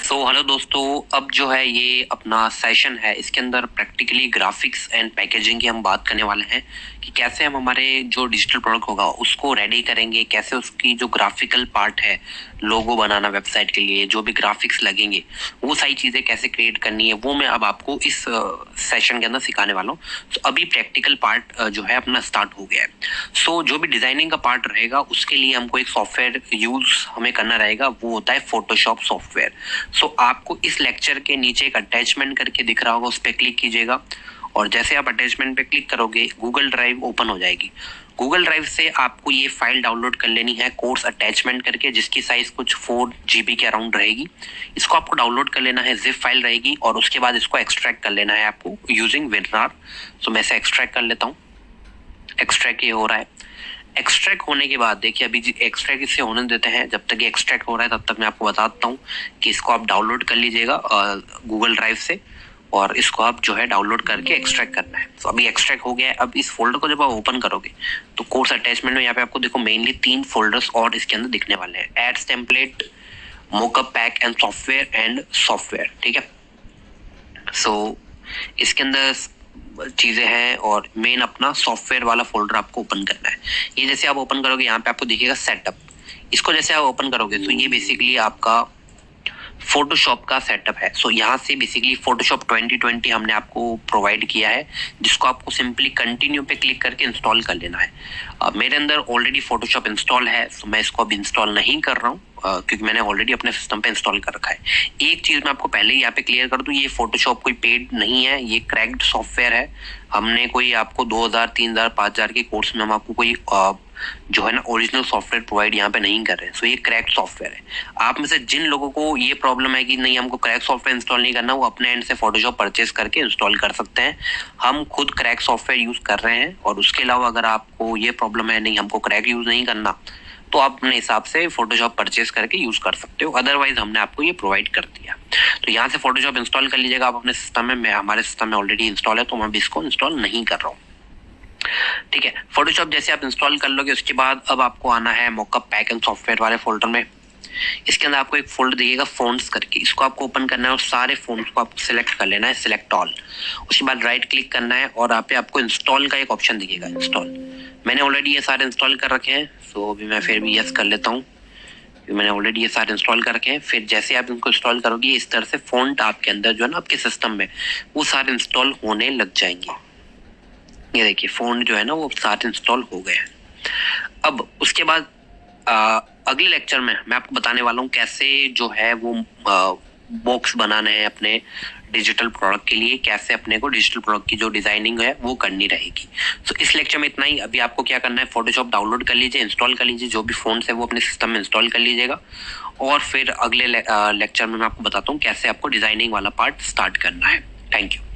Hello दोस्तों, अब जो है ये अपना सेशन है, इसके अंदर प्रैक्टिकली ग्राफिक्स एंड पैकेजिंग की हम बात करने वाले हैं कि कैसे हम हमारे जो डिजिटल प्रोडक्ट होगा उसको रेडी करेंगे, कैसे उसकी जो ग्राफिकल पार्ट है, लोगो बनाना वेबसाइट के लिए, जो भी ग्राफिक्स लगेंगे वो सारी चीज़ें कैसे क्रिएट करनी है, वो मैं अब आपको इस सेशन के अंदर सिखाने वाला हूँ। तो अभी प्रैक्टिकल पार्ट जो है अपना स्टार्ट हो गया है। जो भी डिजाइनिंग का पार्ट रहेगा उसके लिए हमको एक सॉफ्टवेयर यूज हमें करना रहेगा, वो होता है फोटोशॉप सॉफ्टवेयर। आपको इस लेक्चर के नीचे एक अटैचमेंट करके दिख रहा होगा, उस पर क्लिक कीजिएगा और जैसे आप अटैचमेंट पे क्लिक करोगे गूगल ड्राइव ओपन हो जाएगी। गूगल ड्राइव से आपको ये फाइल डाउनलोड कर लेनी है, कोर्स अटैचमेंट करके, जिसकी साइज कुछ 4 GB के अराउंड रहेगी। इसको आपको डाउनलोड कर लेना है, जिप फाइल रहेगी, और उसके बाद इसको एक्सट्रैक्ट कर लेना है आपको यूजिंग विनरार। तो मैं इसे एक्सट्रैक्ट कर लेता हूँ। एक्सट्रैक्ट ये हो रहा है। एक्सट्रैक्ट होने के बाद देखिए, अभी एक्सट्रैक्ट इसे होने देते हैं, जब तक ये एक्सट्रैक्ट हो रहा है तब तक मैं आपको बताता हूँ कि इसको आप डाउनलोड कर लीजिएगा गूगल ड्राइव से, और इसको आप जो है डाउनलोड करके एक्सट्रैक्ट करना है। तो अभी एक्सट्रैक्ट हो गया है। अब इस फोल्डर को जब आप ओपन करोगे तो कोर्स अटैचमेंट में यहाँ पे आपको देखो मेनली 3 फोल्डर्स और इसके अंदर दिखने वाले हैं, ads template, mockup pack and software. ठीक है, इसके अंदर चीजें हैं और मेन अपना सॉफ्टवेयर वाला फोल्डर आपको ओपन करना है। ये जैसे आप ओपन करोगे यहाँ पे आपको दिखेगा सेटअप। इसको जैसे आप ओपन करोगे तो ये बेसिकली आपका फोटोशॉप का सेटअप है। यहाँ से बेसिकली फोटोशॉप 2020 हमने आपको प्रोवाइड किया है, जिसको आपको सिंपली कंटिन्यू पे क्लिक करके इंस्टॉल कर लेना है। मेरे अंदर ऑलरेडी फोटोशॉप इंस्टॉल है, तो मैं इसको अब इंस्टॉल नहीं कर रहा हूँ क्योंकि मैंने ऑलरेडी अपने सिस्टम पे इंस्टॉल कर रखा है। एक चीज मैं आपको पहले ही यहाँ पे क्लियर कर दूं, ये फोटोशॉप कोई पेड नहीं है, ये क्रैक्ड सॉफ्टवेयर है। हमने कोई आपको 2000, 3000, 5000 के कोर्स में हम आपको कोई जो है ना ओरिजिनल सॉफ्टवेयर प्रोवाइड यहाँ पे नहीं कर रहे हैं। ये क्रैक्ड सॉफ्टवेयर है। आप में से जिन लोगों को ये प्रॉब्लम है कि नहीं हमको क्रैक सॉफ्टवेयर इंस्टॉल नहीं करना, वो अपने एंड से फोटोशॉप परचेज करके इंस्टॉल कर सकते हैं। हम खुद क्रैक सॉफ्टवेयर यूज कर रहे हैं, और उसके अलावा अगर आपको ये प्रॉब्लम है नहीं हमको क्रैक यूज नहीं करना, तो आप अपने हिसाब से फोटोशॉप परचेज करके यूज कर सकते हो। अदरवाइज हमने आपको ये प्रोवाइड कर दिया। तो यहाँ से फोटोशॉप इंस्टॉल कर लीजिएगा आप अपने सिस्टम में। हमारे सिस्टम में ऑलरेडी इंस्टॉल है, तो मैं इसको इंस्टॉल नहीं कर रहा हूँ। ठीक है, फोटोशॉप जैसे आप इंस्टॉल कर लोगे उसके बाद अब आपको आना है मोकअप पैक एंड सॉफ्टवेयर वाले फोल्डर में। इसके अंदर आपको एक फोल्डर दिखेगा फॉन्ट्स करके, इसको आपको ओपन करना है और सारे फोन्ट्स को आपको सिलेक्ट कर लेना है, सिलेक्ट ऑल। उसके बाद राइट क्लिक करना है और यहाँ पे आपको इंस्टॉल का एक ऑप्शन दिखेगा, इंस्टॉल। मैंने ऑलरेडी ये सारे इंस्टॉल कर रखे हैं, सो अभी मैं फिर भी यस कर लेता हूँ। मैंने ऑलरेडी ये सारे इंस्टॉल कर रखे हैं। फिर जैसे आप इनको इंस्टॉल करोगे इस तरह से फॉन्ट आपके अंदर जो है ना आपके सिस्टम में वो सारे इंस्टॉल होने लग जाएंगे। ये देखिए फॉन्ट जो है ना वो सारे इंस्टॉल हो गए हैं। अब उसके बाद अगले लेक्चर में मैं आपको बताने वाला हूँ कैसे जो है वो बॉक्स बनाना है अपने डिजिटल प्रोडक्ट के लिए, कैसे अपने को डिजिटल प्रोडक्ट की जो डिजाइनिंग है वो करनी रहेगी। इस लेक्चर में इतना ही। अभी आपको क्या करना है, फोटोशॉप डाउनलोड कर लीजिए, इंस्टॉल कर लीजिए, जो भी फोन्स है वो अपने सिस्टम में इंस्टॉल कर लीजिएगा, और फिर अगले लेक्चर में मैं आपको बताता हूँ कैसे आपको डिजाइनिंग वाला पार्ट स्टार्ट करना है। Thank you.